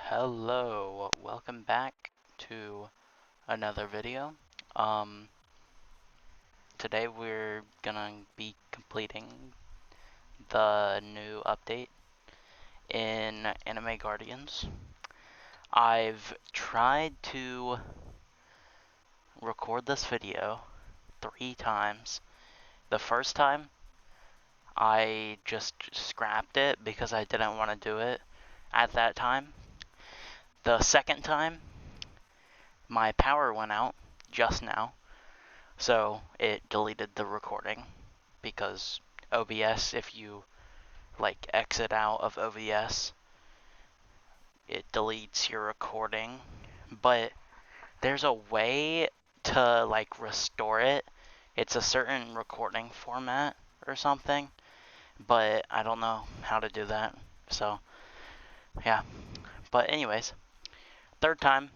Hello, welcome back to another video. Today we're gonna be completing the new update in Anime Guardians. I've tried to record this video 3 times. The first time, I just scrapped it because I didn't want to do it at that time. The second time, my power went out just now, so it deleted the recording because OBS, if you exit out of OBS, it deletes your recording. But there's a way to restore it. It's a certain recording format or something, but I don't know how to do that. So yeah. But anyways, third time.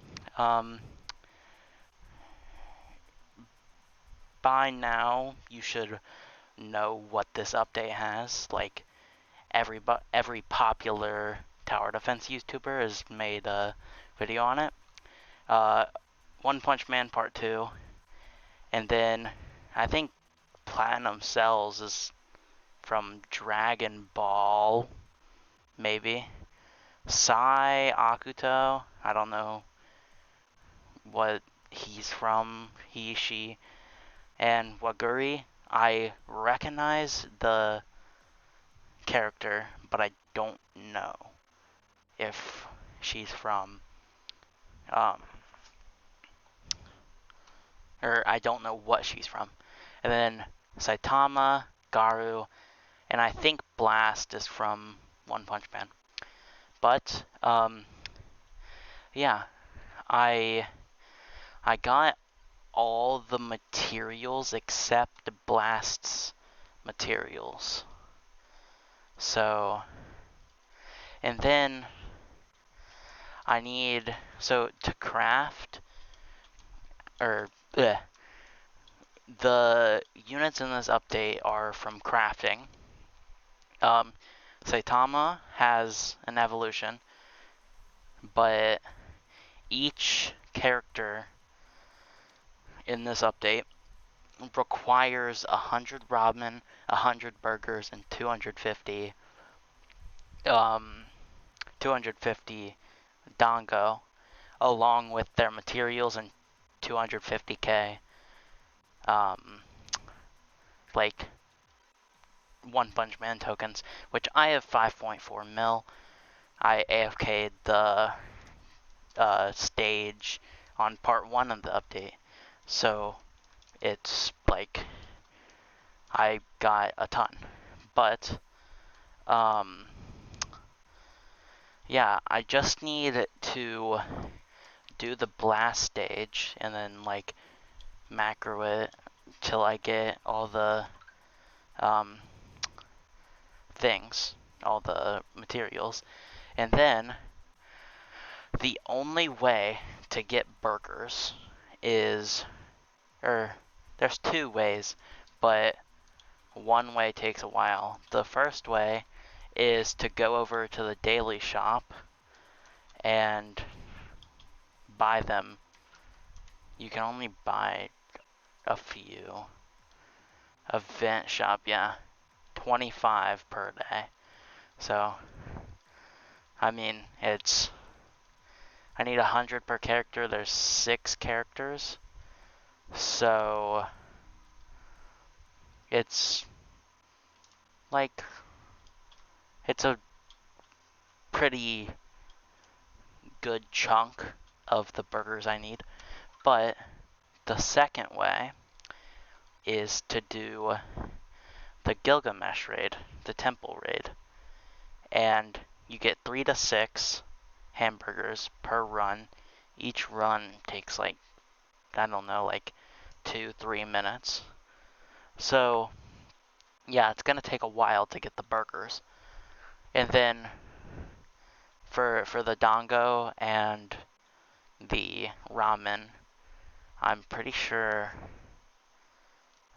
By now you should know what this update has. Like every popular tower defense YouTuber has made a video on it. One Punch Man Part 2, and then I think Platinum Cells is from Dragon Ball, maybe. Sai Akuto, I don't know what he's from, he, she. And Waguri, I recognize the character, but I don't know if she's from, or I don't know what she's from. And then Saitama, Garou, and I think Blast is from One Punch Man. But, yeah, I got all the materials except Blast's materials. So, and then I need, so to craft, or the units in this update are from crafting. Saitama has an evolution, but each character in this update requires 100 ramen, 100 burgers, and 250 dango, along with their materials and 250k like One Punch Man tokens, which I have 5.4 mil. I AFK'd the stage on part 1 of the update, so it's like I got a ton. But yeah, I just need to do the blast stage and then macro it till I get all the things, all the materials. And then the only way to get burgers is, there's 2 ways, but one way takes a while. The first way is to go over to the daily shop and buy them. You can only buy a few. Event shop, yeah, 25 per day. So, I mean, I need 100 per character. There's 6 characters. So, it's a pretty good chunk of the burgers I need. But the second way is to do the Gilgamesh raid, the temple raid. And you get 3 to 6 hamburgers per run. Each run takes 2-3 minutes. So yeah, it's gonna take a while to get the burgers. And then for the dango and the ramen, I'm pretty sure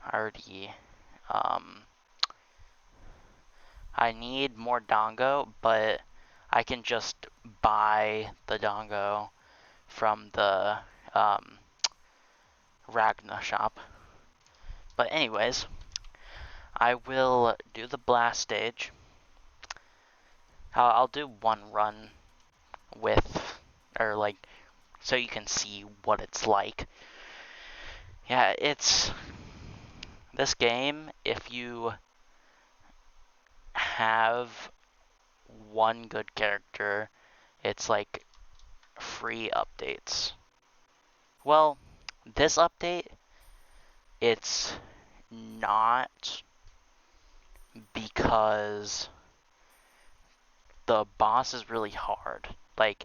I already I need more dango, but I can just buy the dongo from the Ragna shop. But anyways, I will do the blast stage. I'll do one run with, or like, so you can see what it's like. Yeah, it's this game, if you have one good character, it's like free updates. Well, this update, it's not, because the boss is really hard. Like,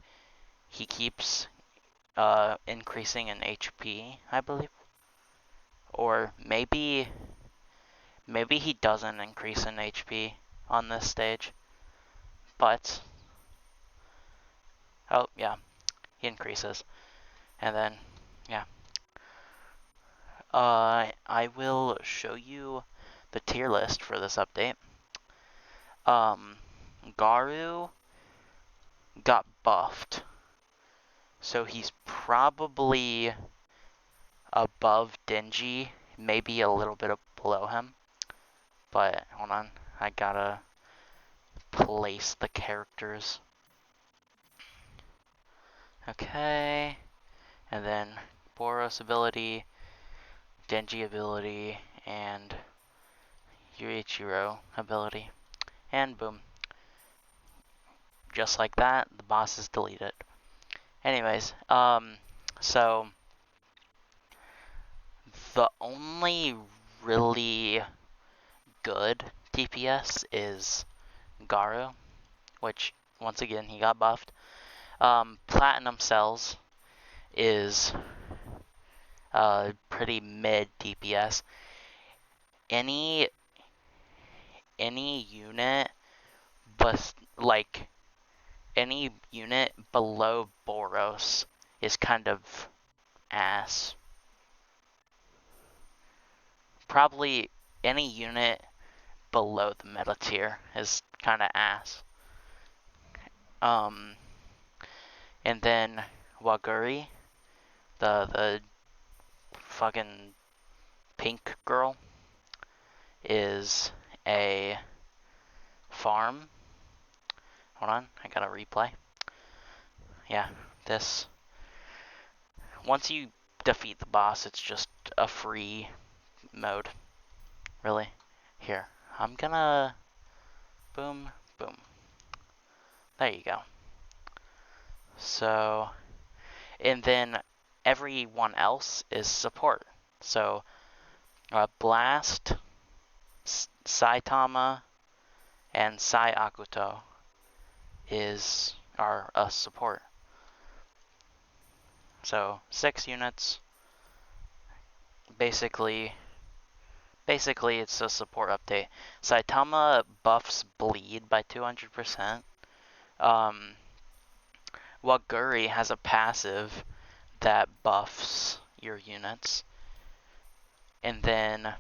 he keeps increasing in HP, I believe. Or maybe he doesn't increase in HP on this stage. But, oh yeah, he increases. And then, yeah. I will show you the tier list for this update. Garou got buffed, so he's probably above Dingy, maybe a little bit below him. But hold on, I gotta place the characters. Okay, and then Boros ability, Denji ability, and Yuichiro ability. And boom. Just like that, the boss is deleted. Anyways, so the only really good DPS is Garou, which, once again, he got buffed. Platinum Cells is pretty mid DPS. Any unit, but like any unit below Boros is kind of ass. Probably any unit below the meta tier is kind of ass. And then Waguri, the fucking pink girl, is a farm. Hold on, I gotta replay. Yeah, this. Once you defeat the boss, it's just a free mode. Really. Here, I'm gonna boom, boom. There you go. So, and then everyone else is support. So, Blast, Saitama, and Sai Akuto are a support. So 6 units. Basically it's a support update. Saitama buffs bleed by 200%. Waguri has a passive that buffs your units. And then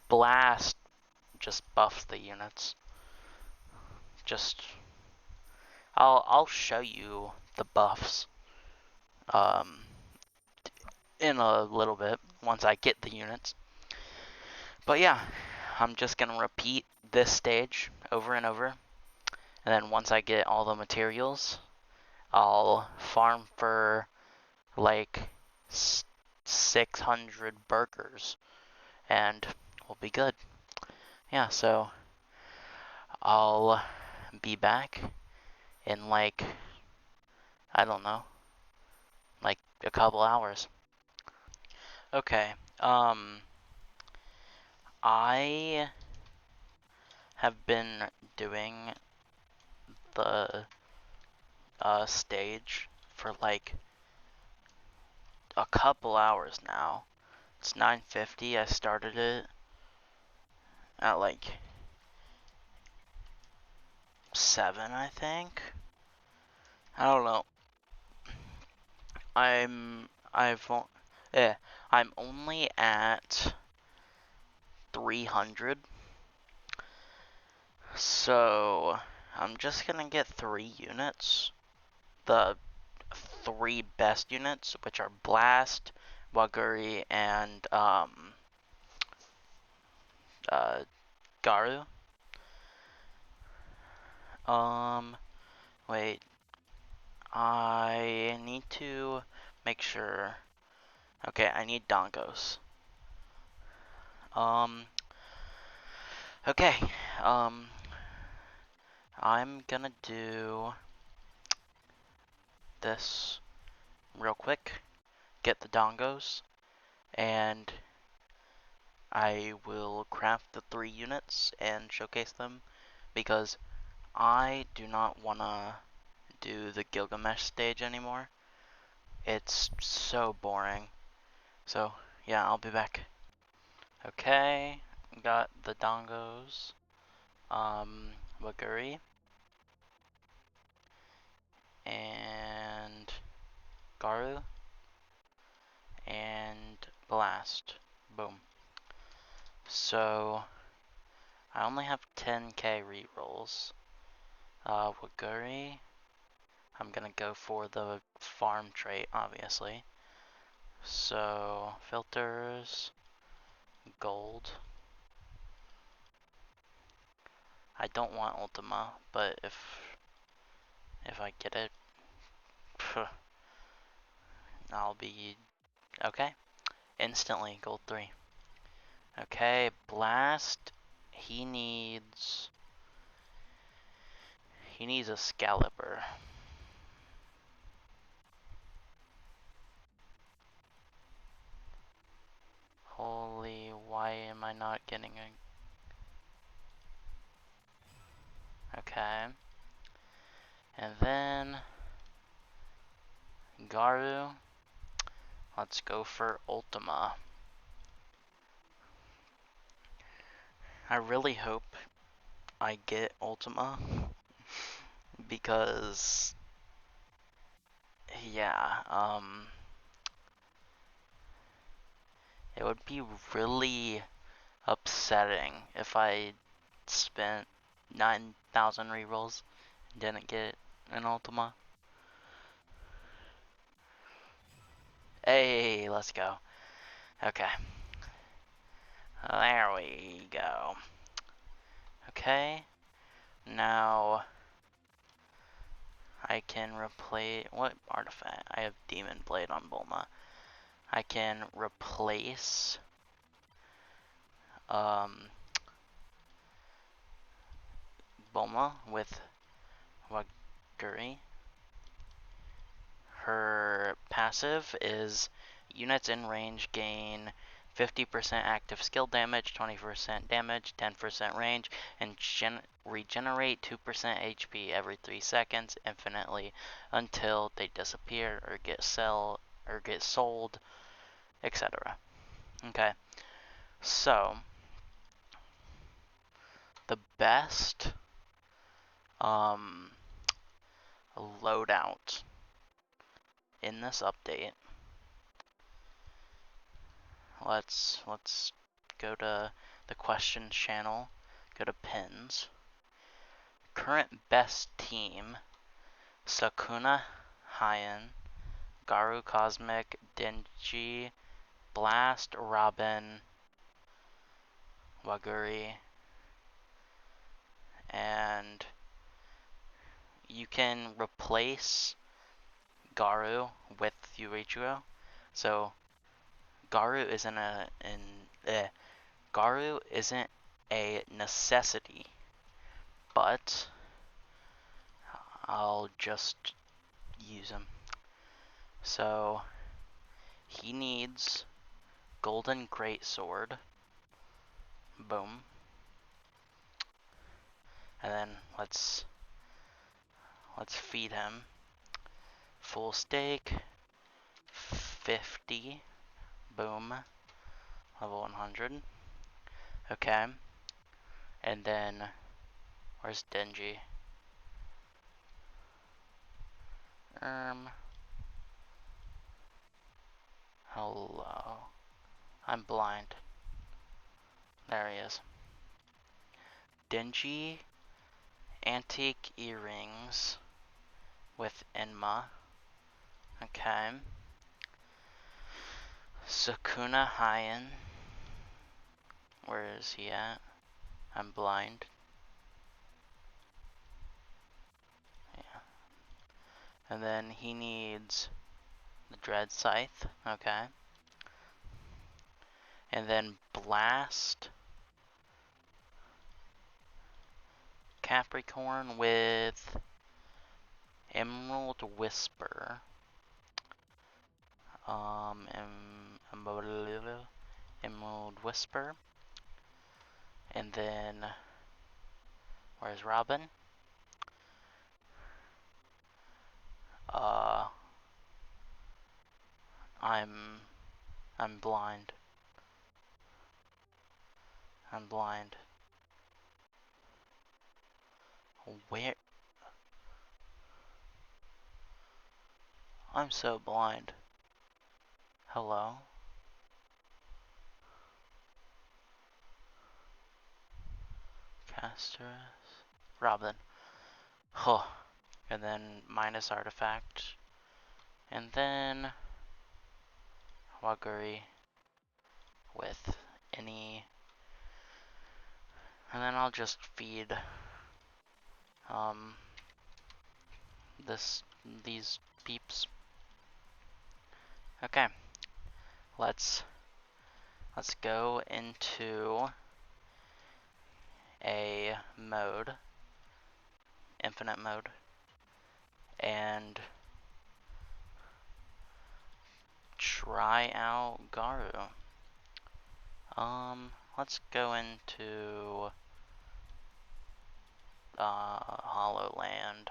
Blast just buffs the units. I'll show you the buffs in a little bit once I get the units. But yeah, I'm just gonna repeat this stage over and over, and then once I get all the materials, I'll farm for like 600 burgers, and we'll be good. Yeah, so I'll be back in like, I don't know, like a couple hours. Okay, I have been doing the stage for like a couple hours now. It's 9:50. I started it at like 7, I think. I don't know. I'm only at 300. So, I'm just gonna get 3 units. The 3 best units, which are Blast, Waguri, and Garou. Wait. I need to make sure. Okay, I need Dongos. Okay. I'm gonna do this real quick. Get the Dongos, and I will craft the 3 units and showcase them because I do not wanna do the Gilgamesh stage anymore. It's so boring. So, yeah, I'll be back. Okay, got the Dongos, Waguri, and Garou, and Blast. Boom. So, I only have 10k rerolls. Waguri, I'm gonna go for the farm trait, obviously. So, filters, gold. I don't want Ultima, but if I get it, I'll be okay. Instantly, gold 3. Okay, Blast. He needs a Scalibur. Holy, why am I not getting a... Okay. And then Garou. Let's go for Ultima. I really hope I get Ultima because yeah, it would be really upsetting if I spent 9,000 rerolls and didn't get an Ultima. Hey, let's go. Okay. There we go. Okay. Now I can replace... What artifact? I have Demon Blade on Bulma. I can replace... Bulma with Waguri. Her passive is units in range gain 50% active skill damage, 20% damage, 10% range, and regenerate 2% HP every 3 seconds infinitely until they disappear or get sold, etc. Okay, so the best loadout in this update. Let's go to the questions channel, go to pins. Current best team: Sakuna, Hyan, Garou, Cosmic, Denji, Blast, Robin, Waguri, and you can replace Garou with Yuichiro. So Garou isn't Garou isn't a necessity, but I'll just use him. So he needs Golden Greatsword. Boom. And then let's feed him. Full steak. 50. Boom. Level 100. Okay. And then where's Denji? Hello. I'm blind. There he is. Denji Antique earrings with Enma. Okay. Sukuna Hyan. Where is he at? I'm blind. Yeah. And then he needs the Dread Scythe. Okay. And then Blast Capricorn with Emerald Whisper. Emerald Whisper. And then, where's Robin? I'm blind. I'm blind. Where? I'm so blind. Hello? Casters? Robin. Huh. And then minus artifact. And then Waguri with any. And then I'll just feed these peeps. Okay. Let's go into a mode, infinite mode, and try out Garou. Let's go into Hollow Land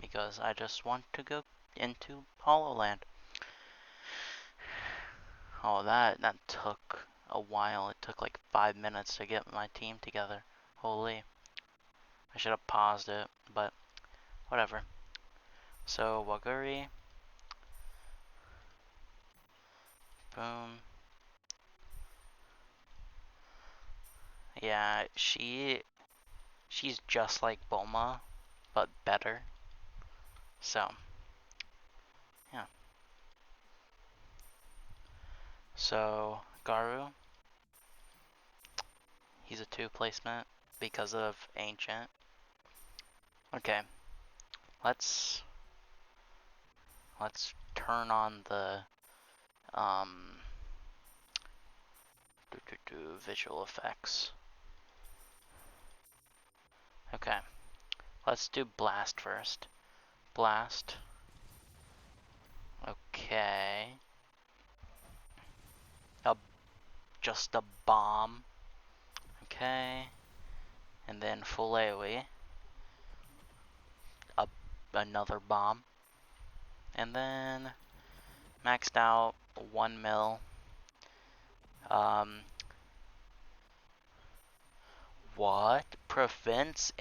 because I just want to go into Hollow Land. Oh, that took a while. It took like 5 minutes to get my team together. Holy. I should have paused it, but whatever. So, Waguri. Boom. Yeah, she's just like Bulma, but better. So, yeah. So, Garou. He's a 2 placement because of Ancient. Okay. Let's turn on the visual effects. Okay. Let's do Blast first. Blast. Okay. Just a bomb. Okay. And then full AoE. Another bomb. And then maxed out 1 mil. What? Prevents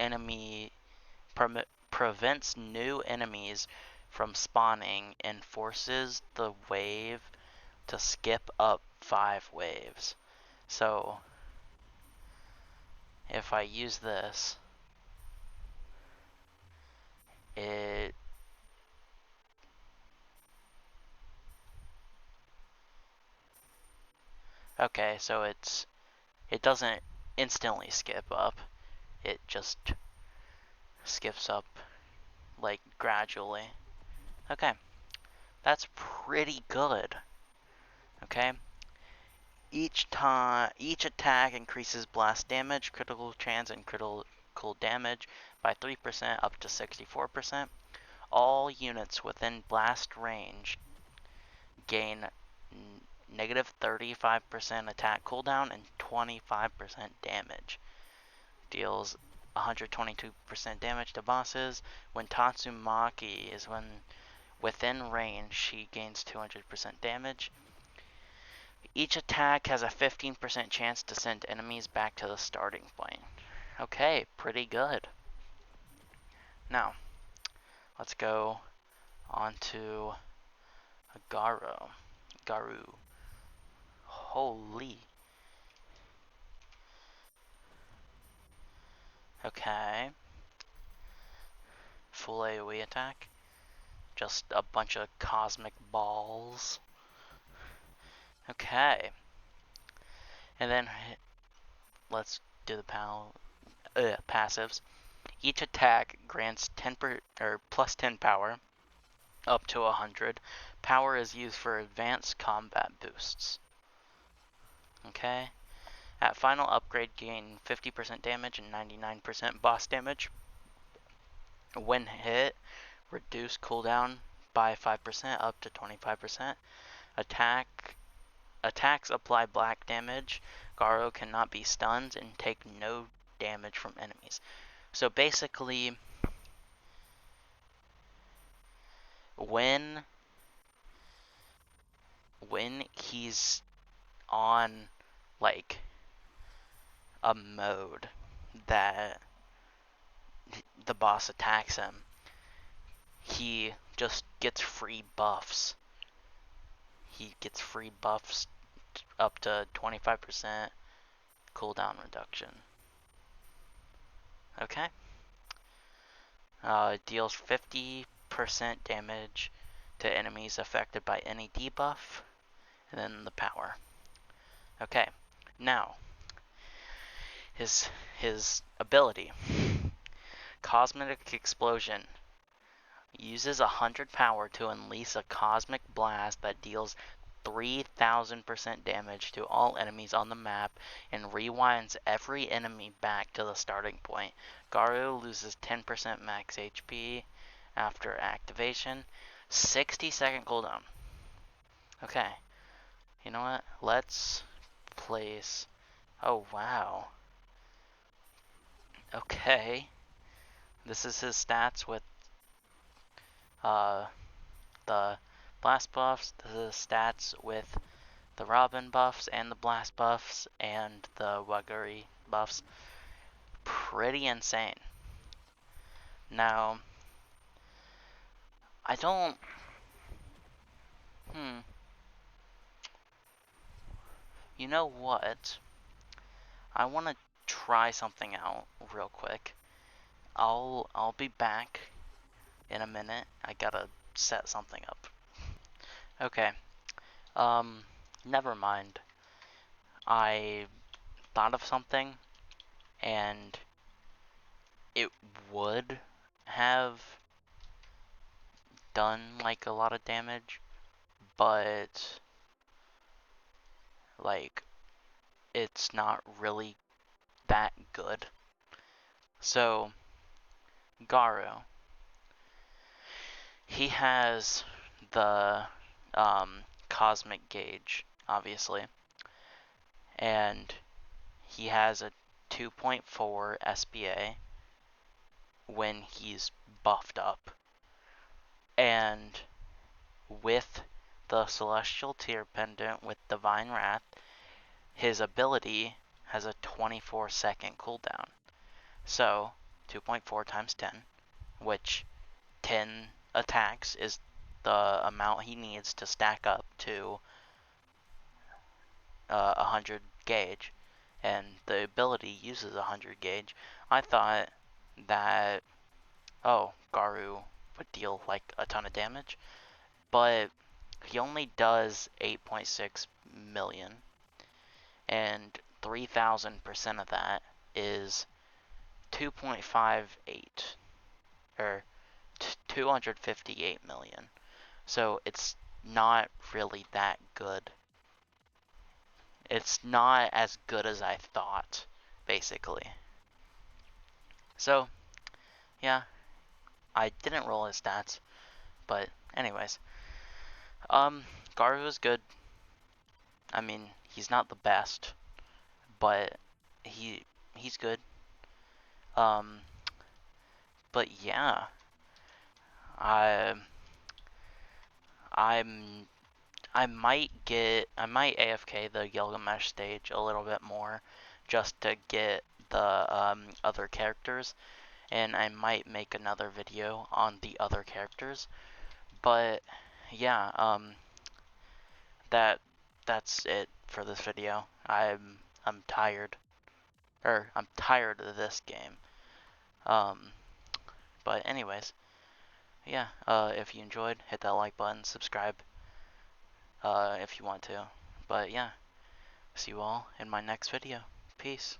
new enemies from spawning and forces the wave to skip up 5 waves. So if I use this, it okay, so it doesn't instantly skip up. It just skips up like gradually. Okay. That's pretty good. Okay? Each attack increases blast damage, critical chance, and critical damage by 3% up to 64%. All units within blast range gain negative 35% attack cooldown and 25% damage. Deals 122% damage to bosses. When Tatsumaki is within range, she gains 200% damage. Each attack has a 15% chance to send enemies back to the starting point. Okay, pretty good. Now, let's go on to Garou. Holy. Okay. Full AoE attack. Just a bunch of cosmic balls. Okay. And then let's do the passives. Each attack grants 10 or plus 10 power, up to 100. Power is used for advanced combat boosts. Okay. At final upgrade, gain 50% damage and 99% boss damage. When hit, reduce cooldown by 5% up to 25%. Attacks apply black damage. Garou cannot be stunned and take no damage from enemies. So basically, when he's on like a mode that the boss attacks him, he just gets free buffs. He gets free buffs up to 25% cooldown reduction. Okay. It deals 50% damage to enemies affected by any debuff, and then the power. Okay, now his ability, Cosmic Explosion, uses 100 power to unleash a cosmic blast that deals 3000% damage to all enemies on the map and rewinds every enemy back to the starting point. Garou loses 10% max HP after activation. 60-second cooldown. Okay. You know what? Let's place... Oh, wow. Okay. This is his stats with the blast buffs. This is his stats with the Robin buffs and the blast buffs and the Waguri buffs. Pretty insane. Now, I don't... You know what? I want to try something out real quick. I'll be back in a minute. I gotta set something up. Okay. Never mind. I thought of something, and it would have done like a lot of damage, but like it's not really that good. So Garou, he has the Cosmic Gauge, obviously, and he has a 2.4 SPA when he's buffed up. And with the Celestial Tear Pendant with Divine Wrath, his ability has a 24-second cooldown. So, 2.4 times 10, which 10 attacks is the amount he needs to stack up to 100 gauge, and the ability uses 100 gauge. I thought that, Garou would deal like a ton of damage, but he only does 8.6 million, and 3000% of that is 2.58, or 258 million. So it's not really that good. It's not as good as I thought, basically. So, yeah, I didn't roll his stats, but anyways. Garou is good. I mean, he's not the best, but he's good. Um, but yeah, I I'm I might AFK the Gilgamesh stage a little bit more just to get the other characters, and I might make another video on the other characters. But yeah, that's it for this video. I'm tired, I'm tired of this game. Um, but anyways, yeah, if you enjoyed, hit that like button, subscribe, if you want to. But yeah, see you all in my next video. Peace.